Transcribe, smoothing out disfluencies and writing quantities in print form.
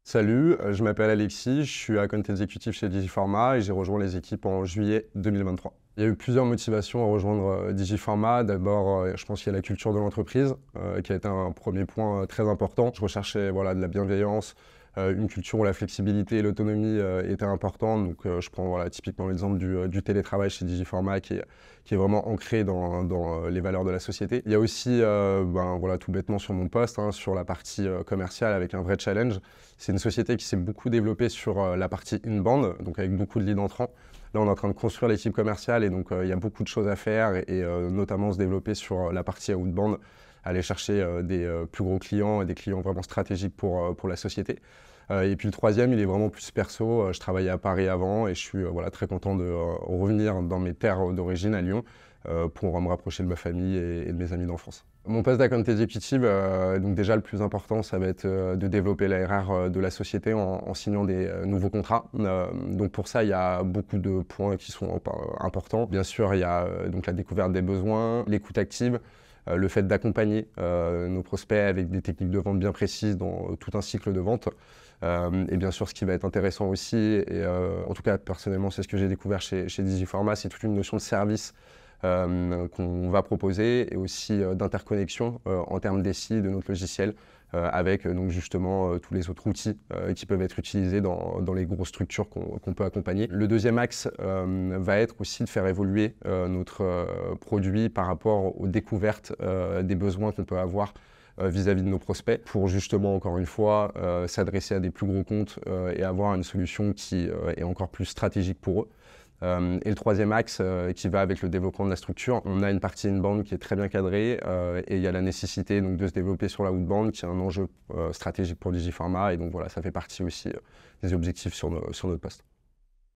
Salut, je m'appelle Alexis, je suis account exécutif chez Digipharma et j'ai rejoint les équipes en juillet 2023. Il y a eu plusieurs motivations à rejoindre Digipharma. D'abord, je pense qu'il y a la culture de l'entreprise qui a été un premier point très important. Je recherchais voilà, de la bienveillance, une culture où la flexibilité et l'autonomie étaient importantes. Donc je prends voilà, typiquement l'exemple du télétravail chez Digipharma qui est vraiment ancré dans les valeurs de la société. Il y a aussi voilà, tout bêtement sur mon poste, hein, sur la partie commerciale avec un vrai challenge. C'est une société qui s'est beaucoup développée sur la partie inbound, donc avec beaucoup de leads entrants. Là, on est en train de construire l'équipe commerciale et donc il y a beaucoup de choses à faire et notamment se développer sur la partie outbound, aller chercher des plus gros clients et des clients vraiment stratégiques pour la société. Et puis le troisième, il est vraiment plus perso. Je travaillais à Paris avant et je suis voilà, très content de revenir dans mes terres d'origine à Lyon pour me rapprocher de ma famille et de mes amis d'enfance. Mon poste d'account executive, donc déjà le plus important, ça va être de développer la l'ARR de la société en signant des nouveaux contrats. Donc pour ça, il y a beaucoup de points qui sont importants. Bien sûr, il y a donc la découverte des besoins, l'écoute active, le fait d'accompagner nos prospects avec des techniques de vente bien précises dans tout un cycle de vente. Et bien sûr, ce qui va être intéressant aussi, et en tout cas personnellement, c'est ce que j'ai découvert chez Digipharma, c'est toute une notion de service qu'on va proposer et aussi d'interconnexion en termes d'SI de notre logiciel avec donc justement tous les autres outils qui peuvent être utilisés dans les grosses structures qu'on peut accompagner. Le deuxième axe va être aussi de faire évoluer notre produit par rapport aux découvertes des besoins qu'on peut avoir vis-à-vis de nos prospects pour justement, encore une fois, s'adresser à des plus gros comptes et avoir une solution qui est encore plus stratégique pour eux. Et le troisième axe qui va avec le développement de la structure, on a une partie inbound qui est très bien cadrée et il y a la nécessité donc, de se développer sur la outbound qui est un enjeu stratégique pour Digipharma et donc voilà, ça fait partie aussi des objectifs sur notre poste.